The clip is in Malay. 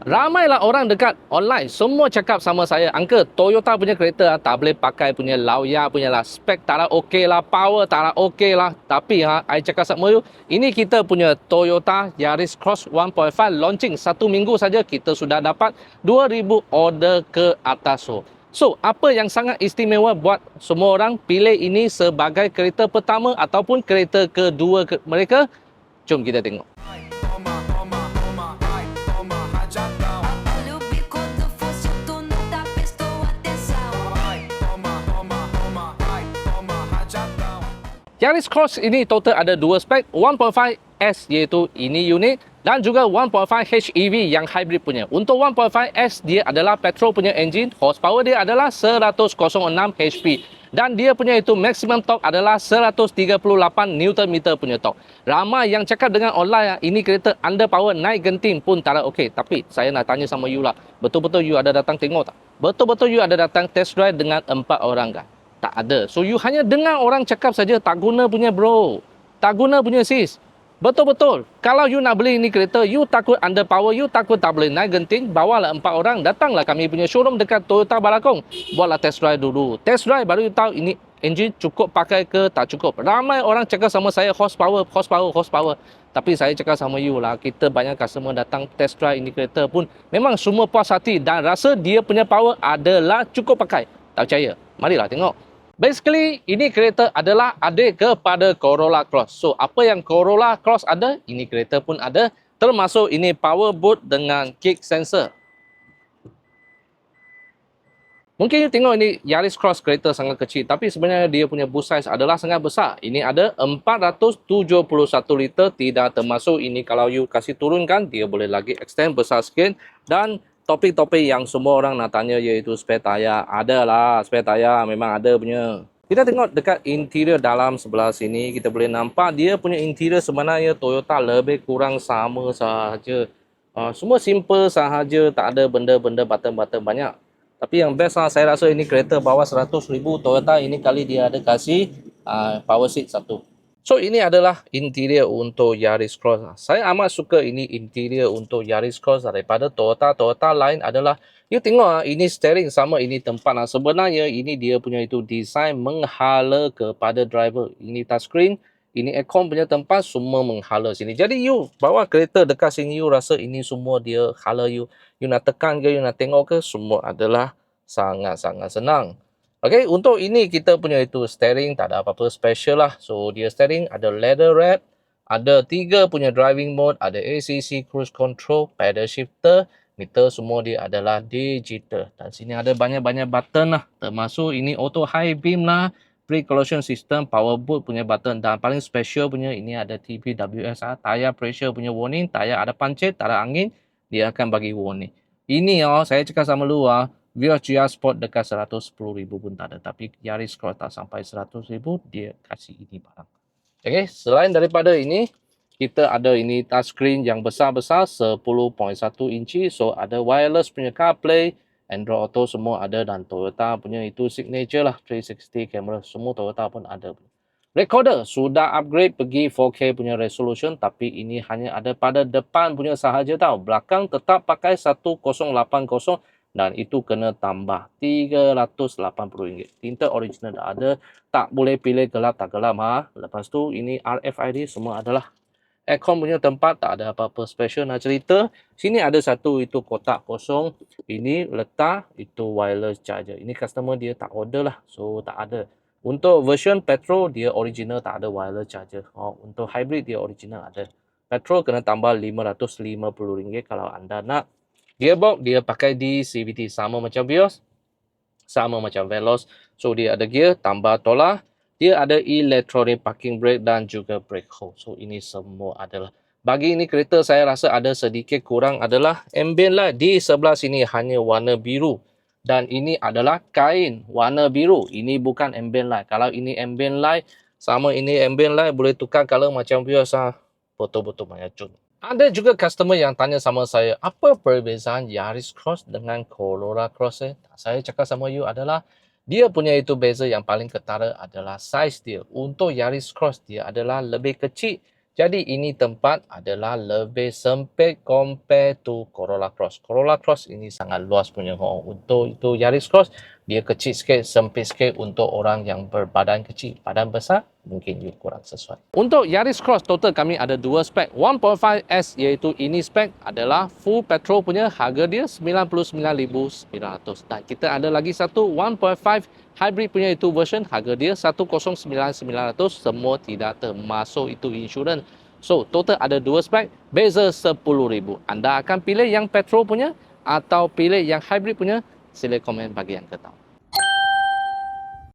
Ramailah orang dekat online, semua cakap sama saya, Uncle, Toyota punya kereta tak boleh pakai punya Lauya punya lah. Spek tak lah okey lah, power tak lah okey lah. Tapi I cakap sama you, ini kita punya Toyota Yaris Cross 1.5 launching 1 minggu saja kita sudah dapat 2,000 order ke atas. So, apa yang sangat istimewa buat semua orang pilih ini sebagai kereta pertama ataupun kereta kedua mereka? Jom kita tengok. Yaris Cross ini total ada dua spek, 1.5S iaitu ini unit dan juga 1.5 HEV yang hybrid punya. Untuk 1.5S dia adalah petrol punya engine, horsepower dia adalah 106 HP dan dia punya itu maximum torque adalah 138 Nm punya torque. Ramai yang cakap dengan online ini kereta underpower, naik genting pun tak ada okey. Tapi saya nak tanya sama you lah, betul-betul you ada datang tengok tak? Betul-betul you ada datang test drive dengan 4 orang kan? Tak ada. So, you hanya dengar orang cakap saja, tak guna punya bro. Tak guna punya sis. Betul-betul. Kalau you nak beli ini kereta, you takut underpower, you takut tak boleh naik genting, bawalah 4 orang, datanglah kami punya showroom dekat Toyota Balakong. Buatlah test drive dulu. Test drive baru you tahu ini engine cukup pakai ke tak cukup. Ramai orang cakap sama saya, horsepower. Tapi saya cakap sama you lah, kita banyak customer datang test drive ini kereta pun memang semua puas hati dan rasa dia punya power adalah cukup pakai. Tak percaya? Marilah tengok. Basically, ini kereta adalah adik kepada Corolla Cross. So, apa yang Corolla Cross ada, ini kereta pun ada. Termasuk ini power boot dengan kick sensor. Mungkin you tengok ini Yaris Cross kereta sangat kecil. Tapi sebenarnya dia punya boot size adalah sangat besar. Ini ada 471 liter. Tidak termasuk ini kalau you kasih turunkan, dia boleh lagi extend besar sikit. Dan topik-topik yang semua orang nak tanya iaitu spare tayar. Ada lah spare tayar, memang ada punya. Kita tengok dekat interior dalam sebelah sini, kita boleh nampak dia punya interior sebenarnya Toyota lebih kurang sama sahaja. Semua simple sahaja, tak ada benda-benda button-button banyak. Tapi yang best saya rasa ini kereta bawah 100,000 Toyota ini kali dia ada kasih power seat satu. So, ini adalah interior untuk Yaris Cross. Saya amat suka ini interior untuk Yaris Cross daripada Toyota lain adalah, you tengok ini steering sama ini tempat. Sebenarnya ini dia punya itu design menghala kepada driver. Ini touchscreen, ini aircon punya tempat semua menghala sini. Jadi you bawa kereta dekat sini, you rasa ini semua dia hala you. You nak tekan ke, you nak tengok ke, semua adalah sangat-sangat senang. Okey, untuk ini kita punya itu steering tak ada apa-apa special lah. So, dia steering ada leather wrap, ada 3 punya driving mode, ada ACC, cruise control, pedal shifter, meter semua dia adalah digital. Dan sini ada banyak-banyak button lah, termasuk ini auto high beam lah, pre-collision system, power boot punya button dan paling special punya ini ada TPWS, tayar pressure punya warning, tayar ada pancit, tak ada angin, dia akan bagi warning. Ini saya cakap sama lu Vios GR Sport dekat 110,000 pun tak ada. Tapi Yaris Cross tak sampai 100,000, dia kasih ini barang. Okay, selain daripada ini, kita ada ini touchscreen yang besar-besar, 10.1 inci. So, ada wireless punya CarPlay, Android Auto semua ada dan Toyota punya itu signature lah, 360 camera. Semua Toyota pun ada. Recorder sudah upgrade pergi 4K punya resolution, tapi ini hanya ada pada depan punya sahaja tau. Belakang tetap pakai 1080 dan itu kena tambah RM380. Tinta original dah ada, tak boleh pilih gelap tak gelap Lepas tu ini RFID semua adalah. Aircon punya tempat tak ada apa-apa special nak cerita. Sini ada satu itu kotak kosong. Ini letak itu wireless charger. Ini customer dia tak order lah, so tak ada. Untuk version petrol dia original tak ada wireless charger. Untuk hybrid dia original ada. Petrol kena tambah RM550 kalau anda nak. Gearbox dia pakai di CVT sama macam Vios, sama macam Veloz. So dia ada gear tambah tola, dia ada electronic parking brake dan juga brake hold. So ini semua adalah. Bagi ini kereta saya rasa ada sedikit kurang adalah ambient light di sebelah sini hanya warna biru. Dan ini adalah kain warna biru. Ini bukan ambient light. Kalau ini ambient light sama ini ambient light boleh tukar color macam Vios betul-betul mengacun. Ada juga customer yang tanya sama saya, apa perbezaan Yaris Cross dengan Corolla Cross? Saya cakap sama you adalah, dia punya itu beza yang paling ketara adalah size dia. Untuk Yaris Cross dia adalah lebih kecil Jadi ini tempat adalah lebih sempit compare to Corolla Cross. Corolla Cross ini sangat luas punya. Untuk itu Yaris Cross, dia kecil sikit, sempit sikit untuk orang yang berbadan kecil. Badan besar, mungkin you kurang sesuai. Untuk Yaris Cross, total kami ada dua spek. 1.5S iaitu ini spek adalah full petrol punya, harga dia 99,900. Dan kita ada lagi satu 1.5 hybrid punya itu version, harga dia 109,900, semua tidak termasuk itu insurans. So, total ada dua spek, beza 10,000. Anda akan pilih yang petrol punya atau pilih yang hybrid punya? Sila komen bagi yang ketahui.